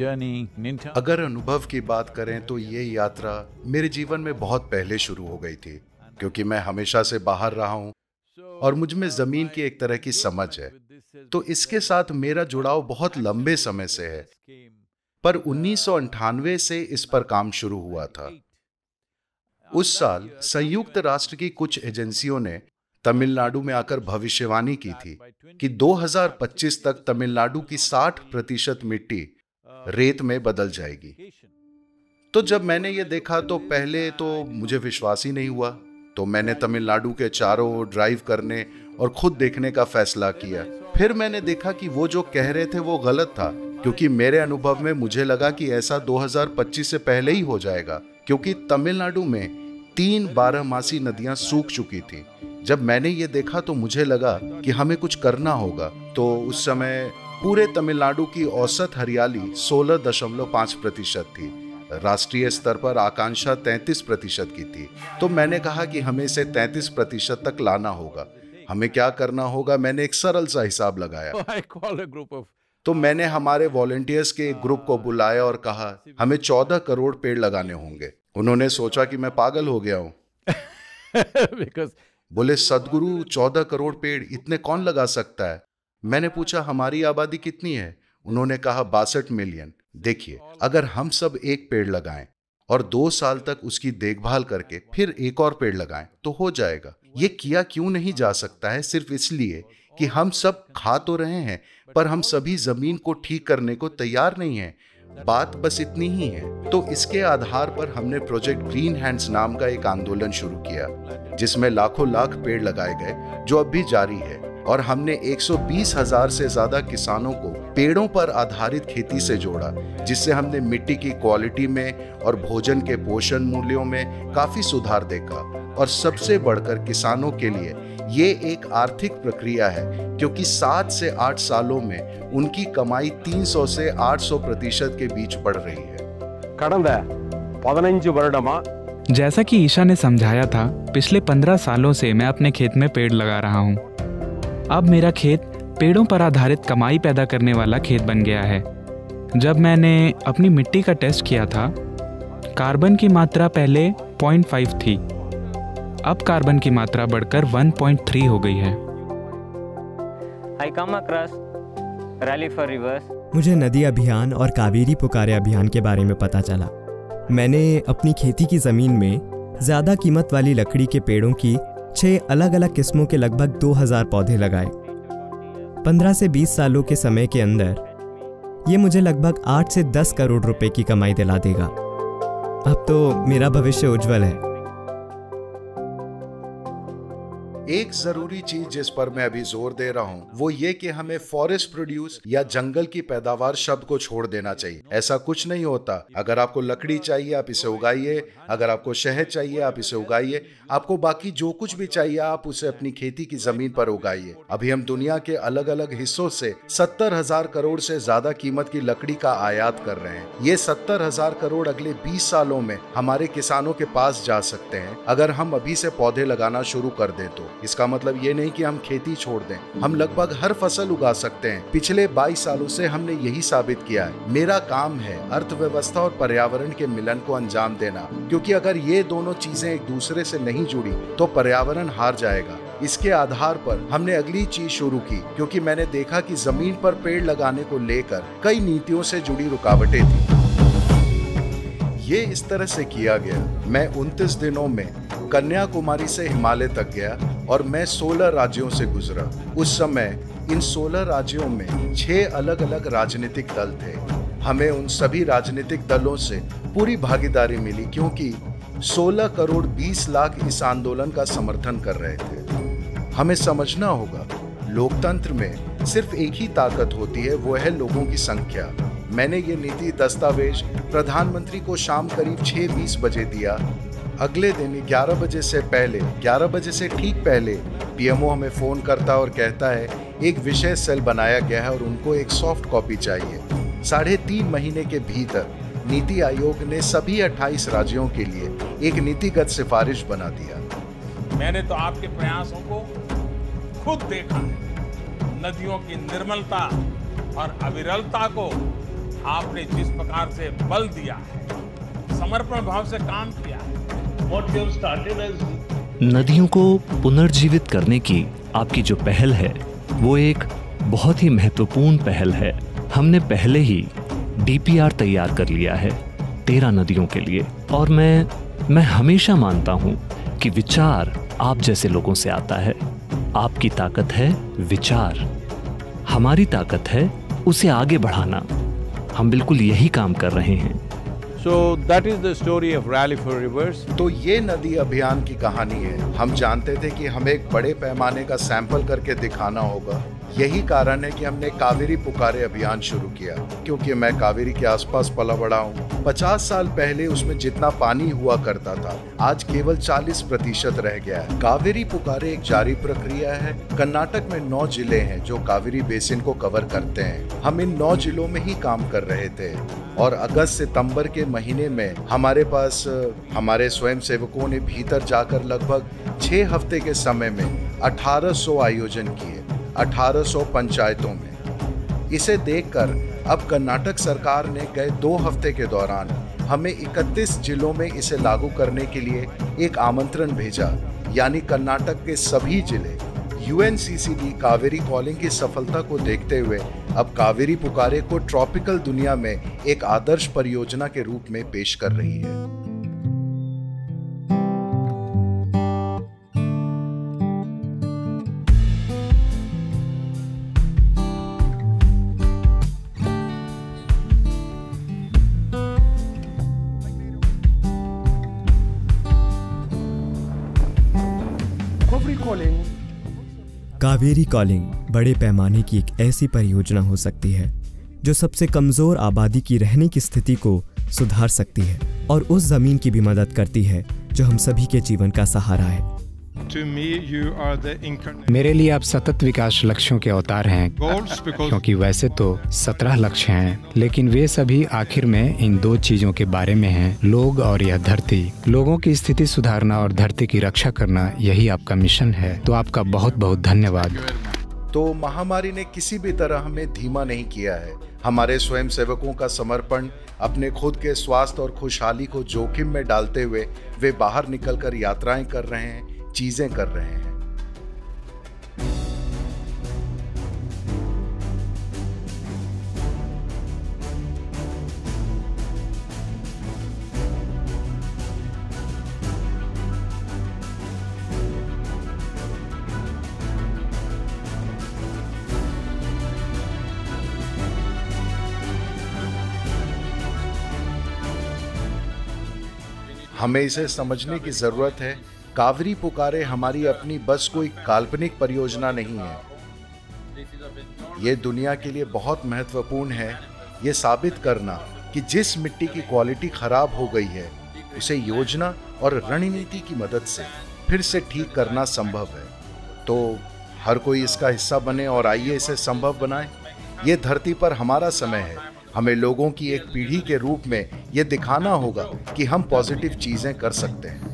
अगर अनुभव की बात करें तो ये यात्रा मेरे जीवन में बहुत पहले शुरू हो गई थी, क्योंकि मैं हमेशा से बाहर रहा हूं और मुझ में जमीन की एक तरह की समझ है, तो इसके साथ मेरा जुड़ाव बहुत लंबे समय से है। पर 1998 से इस पर काम शुरू हुआ था। उस साल संयुक्त राष्ट्र की कुछ एजेंसियों ने तमिलनाडु में आकर भविष्यवाणी की थी कि 2025 तक तमिलनाडु की 60% मिट्टी रेत में बदल जाएगी। तो जब मैंने ये देखा तो पहले तो मुझे विश्वास ही नहीं हुआ, तो मैंने तमिलनाडु के चारों ओर ड्राइव करने और खुद देखने का फैसला किया। फिर मैंने देखा कि वो जो कह रहे थे वो गलत था, क्योंकि मेरे अनुभव में मुझे लगा कि ऐसा 2025 से पहले ही हो जाएगा, क्योंकि तमिलनाडु में 3 बारहमासी नदियां सूख चुकी थी। जब मैंने ये देखा तो मुझे लगा कि हमें कुछ करना होगा। तो उस समय पूरे तमिलनाडु की औसत हरियाली 16.5% थी। राष्ट्रीय स्तर पर आकांक्षा 33% की थी। तो मैंने कहा कि हमें इसे 33% तक लाना होगा। हमें क्या करना होगा? मैंने एक सरल सा हिसाब लगाया। तो मैंने हमारे वॉलंटियर्स के एक ग्रुप को बुलाया और कहा हमें 14 करोड़ पेड़ लगाने होंगे। उन्होंने सोचा कि मैं पागल हो गया हूं। बोले, सदगुरु 14 करोड़ पेड़ इतने कौन लगा सकता है? मैंने पूछा हमारी आबादी कितनी है? उन्होंने कहा 62 मिलियन। देखिए, अगर हम सब एक पेड़ लगाएं और 2 साल तक उसकी देखभाल करके फिर एक और पेड़ लगाएं तो हो जाएगा। ये किया क्यों नहीं जा सकता है? सिर्फ इसलिए कि हम सब खा तो रहे हैं, पर हम सभी जमीन को ठीक करने को तैयार नहीं हैं। बात बस इतनी ही है। तो इसके आधार पर हमने प्रोजेक्ट ग्रीन हैंड्स नाम का एक आंदोलन शुरू किया, जिसमें लाखों लाख पेड़ लगाए गए, जो अब भी जारी है। और हमने 120,000 से ज्यादा किसानों को पेड़ों पर आधारित खेती से जोड़ा, जिससे हमने मिट्टी की क्वालिटी में और भोजन के पोषण मूल्यों में काफी सुधार देखा। और सबसे बढ़कर किसानों के लिए ये एक आर्थिक प्रक्रिया है, क्योंकि 7 से 8 सालों में उनकी कमाई 300 से 800% के बीच बढ़ रही है। जैसा कि ईशा ने समझाया था, पिछले 15 सालों से मैं अपने खेत में पेड़ लगा रहा हूँ। अब मेरा खेत पेड़ों पर आधारित कमाई पैदा करने वाला खेत बन गया है। जब मैंने अपनी मिट्टी का टेस्ट किया था, कार्बन की मात्रा पहले 0.5 थी, अब कार्बन की मात्रा बढ़कर 1.3 हो गई है। मुझे नदी अभियान और कावेरी पुकारे अभियान के बारे में पता चला। मैंने अपनी खेती की ज़मीन में ज़्यादा कीमत वाली लकड़ी के पेड़ों की 6 अलग अलग किस्मों के लगभग 2000 पौधे लगाए। 15 से 20 सालों के समय के अंदर ये मुझे लगभग 8 से 10 करोड़ रुपए की कमाई दिला देगा। अब तो मेरा भविष्य उज्जवल है। एक जरूरी चीज जिस पर मैं अभी जोर दे रहा हूं वो ये कि हमें फॉरेस्ट प्रोड्यूस या जंगल की पैदावार शब्द को छोड़ देना चाहिए। ऐसा कुछ नहीं होता। अगर आपको लकड़ी चाहिए आप इसे उगाइए, अगर आपको शहद चाहिए आप इसे उगाइए, आपको बाकी जो कुछ भी चाहिए आप उसे अपनी खेती की जमीन पर उगाइए। अभी हम दुनिया के अलग अलग हिस्सों से 70,000 करोड़ से ज्यादा कीमत की लकड़ी का आयात कर रहे हैं। ये 70,000 करोड़ अगले 20 सालों में हमारे किसानों के पास जा सकते हैं अगर हम अभी से पौधे लगाना शुरू कर दें। तो इसका मतलब ये नहीं कि हम खेती छोड़ दें, हम लगभग हर फसल उगा सकते हैं। पिछले 22 सालों से हमने यही साबित किया है। मेरा काम है अर्थव्यवस्था और पर्यावरण के मिलन को अंजाम देना, क्योंकि अगर ये दोनों चीजें एक दूसरे से नहीं जुड़ी तो पर्यावरण हार जाएगा। इसके आधार पर हमने अगली चीज शुरू की, क्योंकि मैंने देखा कि जमीन पर पेड़ लगाने को लेकर कई नीतियों से जुड़ी रुकावटें थी। ये इस तरह से किया गया। मैं 29 दिनों में कन्याकुमारी से हिमालय तक गया और मैं 16 राज्यों से गुजरा। उस समय इन 16 राज्यों में 6 अलग अलग राजनीतिक दल थे। हमें उन सभी राजनीतिक दलों से पूरी भागीदारी मिली, क्योंकि 16 करोड़ 20 लाख इस आंदोलन का समर्थन कर रहे थे। हमें समझना होगा, लोकतंत्र में सिर्फ एक ही ताकत होती है, वो है लोगों की संख्या। मैंने ये नीति दस्तावेज प्रधानमंत्री को शाम करीब 6:20 बजे दिया। अगले दिन 11 बजे से पहले, 11 बजे से ठीक पहले पीएमओ हमें फ़ोन करता और कहता है एक विषय सेल बनाया गया है और उनको एक सॉफ्ट कॉपी चाहिए। 3.5 महीने के भीतर नीति आयोग ने सभी 28 राज्यों के लिए एक नीतिगत सिफारिश बना दिया। मैंने तो आपके प्रयासों को खुद देखा है। नदियों की निर्मलता और अविरलता को आपने जिस प्रकार से बल दिया है, समर्पण भाव से काम किया है, what you have started as नदियों को पुनर्जीवित करने की आपकी जो पहल है वो एक बहुत ही महत्वपूर्ण पहल है। हमने पहले ही डीपीआर तैयार कर लिया है 13 नदियों के लिए, और मैं हमेशा मानता हूँ कि विचार आप जैसे लोगों से आता है। आपकी ताकत है विचार, हमारी ताकत है उसे आगे बढ़ाना। हम बिल्कुल यही काम कर रहे हैं। So that is the story of Rally for Rivers. तो ये नदी अभियान की कहानी है। हम जानते थे कि हमें एक बड़े पैमाने का सैंपल करके दिखाना होगा। यही कारण है कि हमने कावेरी पुकारे अभियान शुरू किया, क्योंकि मैं कावेरी के आसपास पला बड़ा हूँ। 50 साल पहले उसमें जितना पानी हुआ करता था, आज केवल 40% रह गया है। कावेरी पुकारे एक जारी प्रक्रिया है। कर्नाटक में 9 जिले हैं जो कावेरी बेसिन को कवर करते हैं। हम इन 9 जिलों में ही काम कर रहे थे, और अगस्त सितंबर के महीने में हमारे पास हमारे स्वयं सेवकों ने भीतर जाकर लगभग 6 हफ्ते के समय में 1800 आयोजन किए, 1800 पंचायतों में। इसे देखकर अब कर्नाटक सरकार ने गए 2 हफ्ते के दौरान हमें 31 जिलों में इसे लागू करने के लिए एक आमंत्रण भेजा, यानी कर्नाटक के सभी जिले यूएनसीसीडी कावेरी कॉलिंग की सफलता को देखते हुए अब कावेरी पुकारे को ट्रॉपिकल दुनिया में एक आदर्श परियोजना के रूप में पेश कर रही है। कावेरी कॉलिंग बड़े पैमाने की एक ऐसी परियोजना हो सकती है जो सबसे कमजोर आबादी की रहने की स्थिति को सुधार सकती है और उस जमीन की भी मदद करती है जो हम सभी के जीवन का सहारा है। मेरे लिए आप सतत विकास लक्ष्यों के अवतार हैं, क्योंकि वैसे तो 17 लक्ष्य हैं, लेकिन वे सभी आखिर में इन 2 चीजों के बारे में हैं, लोग और यह धरती। लोगों की स्थिति सुधारना और धरती की रक्षा करना, यही आपका मिशन है। तो आपका बहुत बहुत धन्यवाद। तो महामारी ने किसी भी तरह हमें धीमा नहीं किया है। हमारे स्वयं सेवकों का समर्पण, अपने खुद के स्वास्थ्य और खुशहाली को जोखिम में डालते हुए वे बाहर निकलकर यात्राएं कर रहे हैं, चीजें कर रहे हैं। हमें इसे समझने की जरूरत है। कावेरी पुकारे हमारी अपनी बस कोई काल्पनिक परियोजना नहीं है। ये दुनिया के लिए बहुत महत्वपूर्ण है ये साबित करना कि जिस मिट्टी की क्वालिटी खराब हो गई है उसे योजना और रणनीति की मदद से फिर से ठीक करना संभव है। तो हर कोई इसका हिस्सा बने और आइए इसे संभव बनाएं। ये धरती पर हमारा समय है। हमें लोगों की एक पीढ़ी के रूप में ये दिखाना होगा कि हम पॉजिटिव चीजें कर सकते हैं।